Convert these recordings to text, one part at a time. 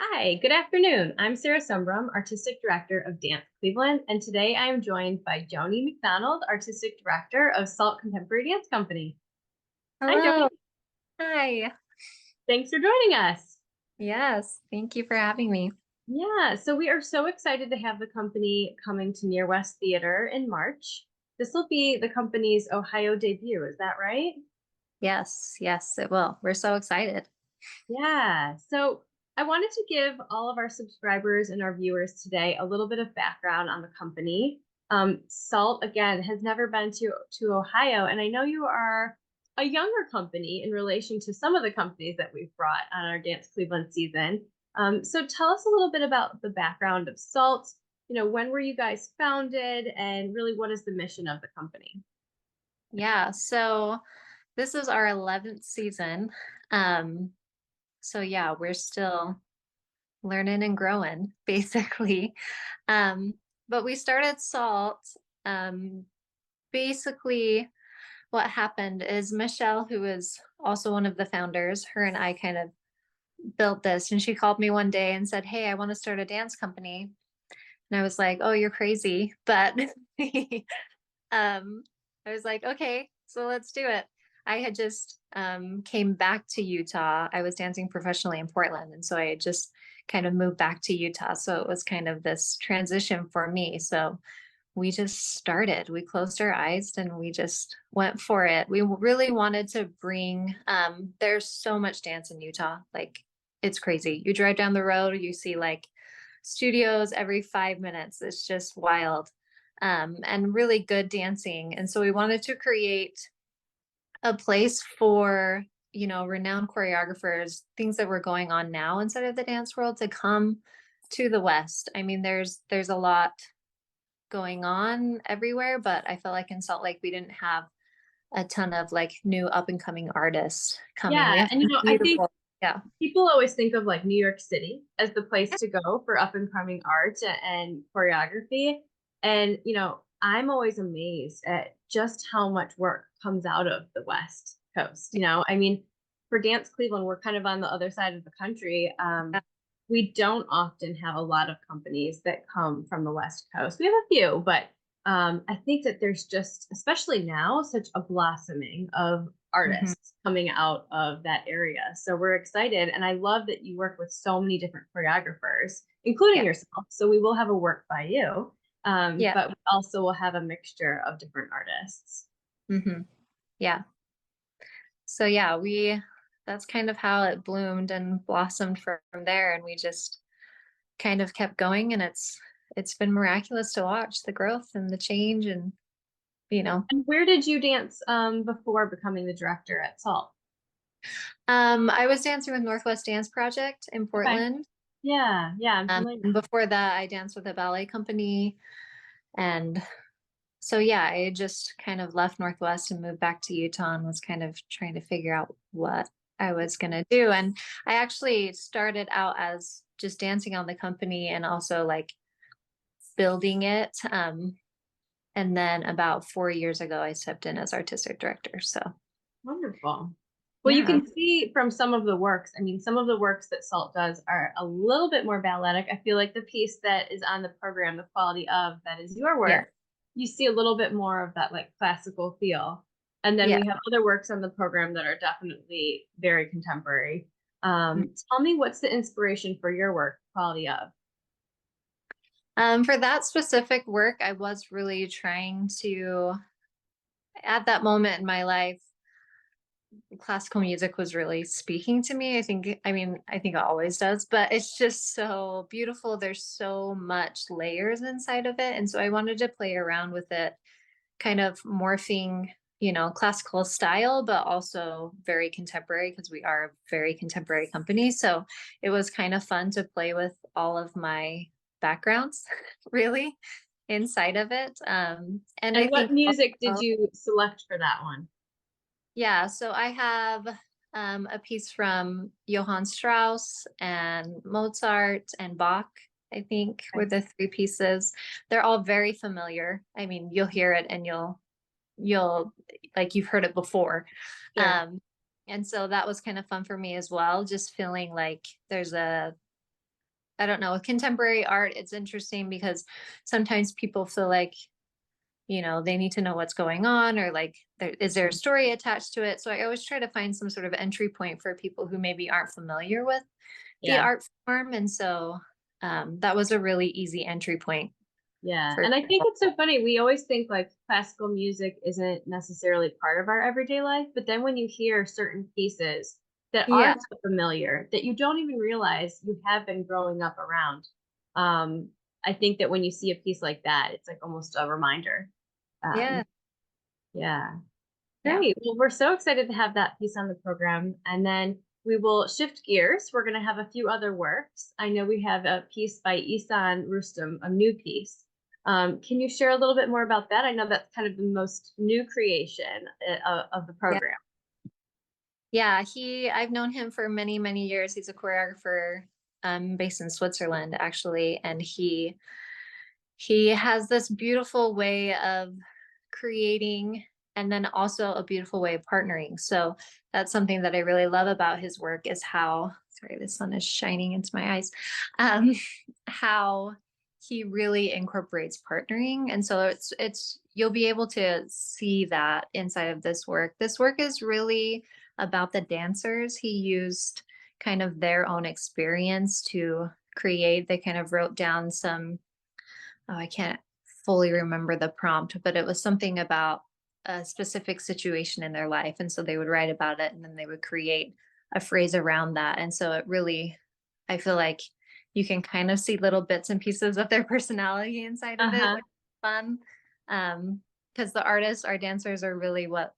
Hi, good afternoon. I'm Sarah Sumbrum, Artistic Director of Dance Cleveland, and today I am joined by Joni McDonald, Artistic Director of Salt Contemporary Dance Company. Hi, Joni. Hello. Hi. Thanks for joining us. Yes, thank you for having me. Yeah, so we are so excited to have the company coming to Near West Theater in March. This will be the company's Ohio debut, is that right? Yes, yes, it will. We're so excited. Yeah. So I wanted to give all of our subscribers and our viewers today a little bit of background on the company. Salt, again, has never been to Ohio, and I know you are a younger company in relation to some of the companies that we've brought on our Dance Cleveland season. So tell us a little bit about the background of Salt. When were you guys founded, and really what is the mission of the company? Yeah, so this is our 11th season. Um, so yeah, we're still learning and growing, basically. Um, but we started Salt. Um, Basically, what happened is Michelle, who is also one of the founders, her and I kind of built this, and she called me one day and said, "Hey, I want to start a dance company." And I was like, "Oh, you're crazy." But um, I was like, "Okay, so let's do it." I had just came back to Utah. I was dancing professionally in Portland. And so I had just kind of moved back to Utah. So it was kind of this transition for me. So we just started. We closed our eyes and we just went for it. We really wanted to bring, there's so much dance in Utah. Like, it's crazy. You drive down the road, you see like studios every 5 minutes. It's just wild. And really good dancing. And so we wanted to create a place for, renowned choreographers, things that were going on now inside of the dance world to come to the West. I mean, there's a lot going on everywhere, but I felt like in Salt Lake we didn't have a ton of like new up and coming artists coming. We Yeah, have and some I think beautiful, yeah. people always think of like New York City as the place to go for up and coming art and choreography. And, I'm always amazed at just how much work comes out of the West Coast. I mean, for Dance Cleveland, we're kind of on the other side of the country. We don't often have a lot of companies that come from the West Coast. We have a few, but I think that there's just, especially now, such a blossoming of Mhm. artists coming out of that area. So we're excited. And I love that you work with so many different choreographers, including Yeah. yourself. So we will have a work by you, Yeah. but we also will have a mixture of different artists. Hmm. Yeah. So yeah, that's kind of how it bloomed and blossomed from there. And we just kind of kept going, and it's been miraculous to watch the growth and the change. And you know And where did you dance before becoming the director at Salt? I was dancing with Northwest Dance Project in Okay. Portland. Yeah, I'm familiar. And before that I danced with a ballet company. And so yeah, I had just kind of left Northwest and moved back to Utah and was kind of trying to figure out what I was going to do. And I actually started out as just dancing on the company and also like building it. And then about 4 years ago, I stepped in as artistic director. So Wonderful. Well, you yeah. can see from some of the works, I mean, some of the works that Salt does are a little bit more balletic. I feel like the piece that is on the program, the quality of that is your Yeah. work, you see a little bit more of that like classical feel. And then Yeah. we have other works on the program that are definitely very contemporary. Tell me what's the inspiration for your work, quality of? For that specific work, I was really trying to, at that moment in my life, classical music was really speaking to me. I think it always does, but it's just so beautiful. There's so much layers inside of it. And so I wanted to play around with it, kind of morphing, classical style, but also very contemporary because we are a very contemporary company. So it was kind of fun to play with all of my backgrounds, really, inside of it. And I And what think music did also, you select for that one? yeah, so I have a piece from Johann Strauss and Mozart and Bach, I think, were Okay. the three pieces. They're all very familiar. I mean, you'll hear it and you'll like you've heard it before. Sure. Um, and so that was kind of fun for me as well, just feeling like there's a I don't know, with contemporary art, it's interesting because sometimes people feel like, they need to know what's going on, or like, is there a story attached to it? So I always try to find some sort of entry point for people who maybe aren't familiar with the Yeah. art form. And so that was a really easy entry point Yeah. for And I think people. it's so funny. We always think like classical music isn't necessarily part of our everyday life, but then when you hear certain pieces that are Yeah. so familiar that you don't even realize you have been growing up around, I think that when you see a piece like that, it's like almost a reminder. Yeah. Yeah. Yeah. Great. Well, we're so excited to have that piece on the program. And then we will shift gears. We're going to have a few other works. I know we have a piece by Isan Rustum, a new piece. Can you share a little bit more about that? I know that's kind of the most new creation of the Yeah. program. Yeah. I've known him for many, many years. He's a choreographer based in Switzerland, actually. And he has this beautiful way of creating, and then also a beautiful way of partnering. So that's something that I really love about his work, is how, sorry, the sun is shining into my eyes, um, how he really incorporates partnering. And so you'll be able to see that inside of this work. This work is really about the dancers. He used kind of their own experience to create. They kind of wrote down some, oh, I can't fully remember the prompt, but it was something about a specific situation in their life. And so they would write about it, and then they would create a phrase around that. And so it really, I feel like you can kind of see little bits and pieces of their personality inside of it, Uh-huh. which is fun. Because the artists, our dancers, are really what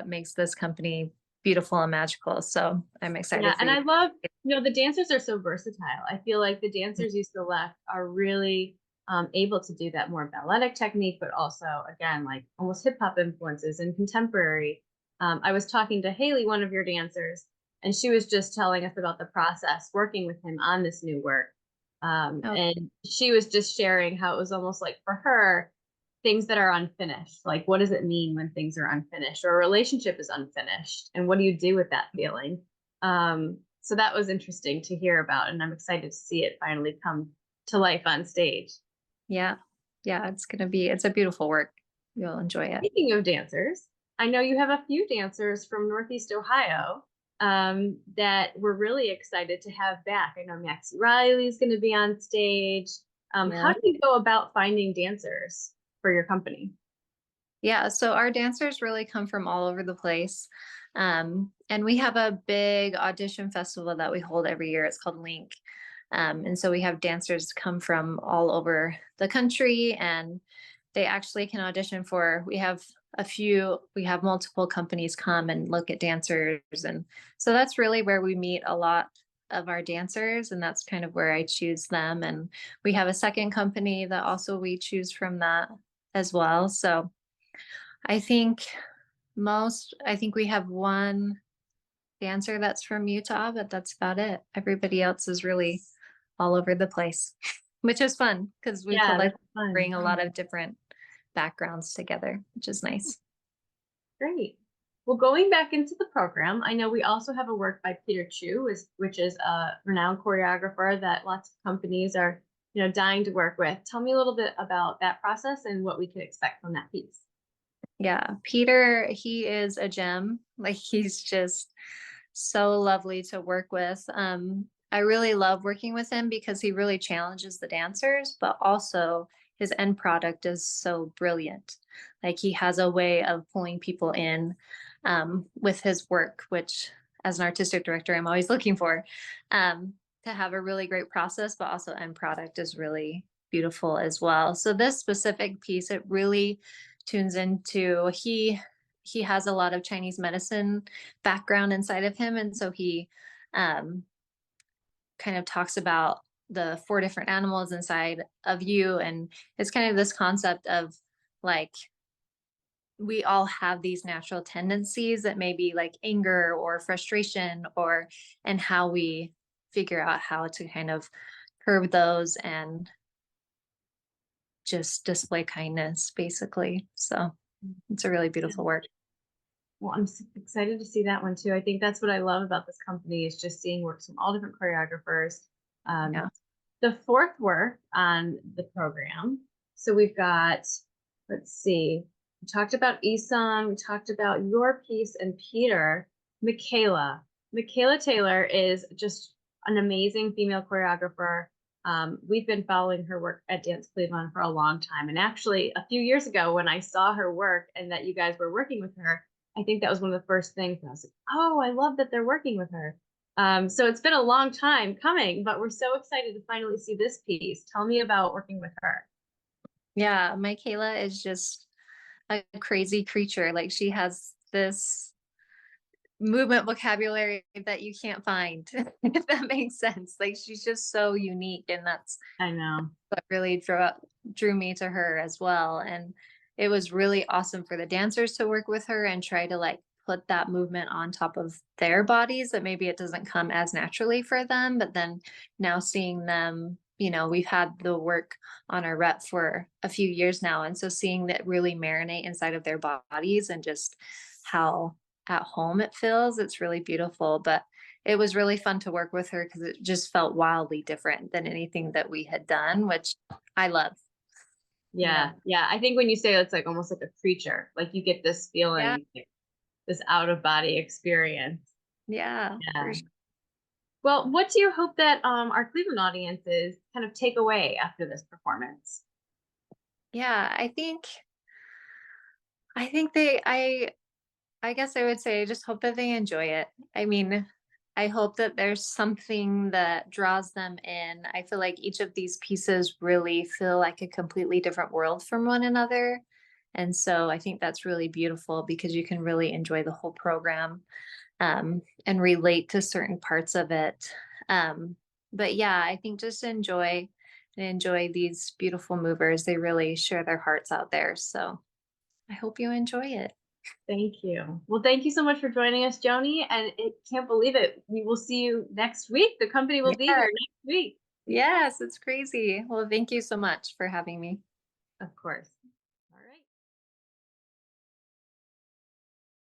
makes this company beautiful and magical. So I'm Yeah. excited for And you. I love, the dancers are so versatile. I feel like the dancers you select are really able to do that more balletic technique, but also, again, like almost hip hop influences and contemporary. I was talking to Haley, one of your dancers, and she was just telling us about the process working with him on this new work. Oh, And she was just sharing how it was almost like for her, things that are unfinished. Like, what does it mean when things are unfinished or a relationship is unfinished? And what do you do with that feeling? So that was interesting to hear about, and I'm excited to see it finally come to life on stage. yeah. Yeah. It's a beautiful work. You'll enjoy it. Speaking of dancers, I know you have a few dancers from Northeast Ohio that we're really excited to have back. I know Maxie Riley is going to be on stage. How Yeah. do you go about finding dancers for your company? Yeah, so our dancers really come from all over the place. And we have a big audition festival that we hold every year. It's called Link. And so we have dancers come from all over the country, and they actually can audition for, we have multiple companies come and look at dancers. And so that's really where we meet a lot of our dancers. And that's kind of where I choose them. And we have a second company that also we choose from that as well. So I think I think we have one dancer that's from Utah, but that's about it. Everybody else is really all over the place, which is fun because we feel Yeah, like that's we fun. bring a lot of different backgrounds together, which is nice. Great. Well, going back into the program, I know we also have a work by Peter Chu, which is a renowned choreographer that lots of companies are, dying to work with. Tell me a little bit about that process and what we can expect from that piece. Yeah, Peter, he is a gem. Like, he's just so lovely to work with. I really love working with him because he really challenges the dancers, but also his end product is so brilliant. Like, he has a way of pulling people in with his work, which as an artistic director, I'm always looking for, to have a really great process, but also end product is really beautiful as well. So this specific piece, it really tunes into, he has a lot of Chinese medicine background inside of him, and so he um, kind of talks about the four different animals inside of you, and it's kind of this concept of like, we all have these natural tendencies that may be like anger or frustration, or and how we figure out how to kind of curb those and just display kindness, basically. So it's a really beautiful work. Well, I'm excited to see that one too. I think that's what I love about this company is just seeing works from all different choreographers. Um, Yeah. the fourth work on the program. So we've got, let's see, we talked about Isan, we talked about your piece and Peter, Michaela. Michaela Taylor is just an amazing female choreographer. We've been following her work at Dance Cleveland for a long time. And actually, a few years ago, when I saw her work and that you guys were working with her, I think that was one of the first things. I was like, oh, I love that they're working with her. So it's been a long time coming, but we're so excited to finally see this piece. Tell me about working with her. Yeah, Michaela is just a crazy creature. Like she has this movement vocabulary that you can't find, if that makes sense. Like she's just so unique, and that's I know. what really drew me to her as well. And it was really awesome for the dancers to work with her and try to like put that movement on top of their bodies that maybe it doesn't come as naturally for them. But then now seeing them, we've had the work on our rep for a few years now. And so seeing that really marinate inside of their bodies and just how at home it feels, it's really beautiful. But it was really fun to work with her because it just felt wildly different than anything that we had done, which I love. Yeah. Yeah. I think when you say it's like almost like a creature, like you get this Yeah. feeling, this out of body experience. Yeah. Yeah. Well, what do you hope that our Cleveland audiences kind of take away after this performance? Yeah. I guess I would say I just hope that they enjoy it. I mean, I hope that there's something that draws them in. I feel like each of these pieces really feel like a completely different world from one another. And so I think that's really beautiful because you can really enjoy the whole program, and relate to certain parts of it. But yeah, I think just enjoy these beautiful movers. They really share their hearts out there. So I hope you enjoy it. Thank you. Well, thank you so much for joining us, Joni. And it can't believe it. We will see you next week. The company will be Yeah. here next week. Yes, it's crazy. Well, thank you so much for having me. Of course.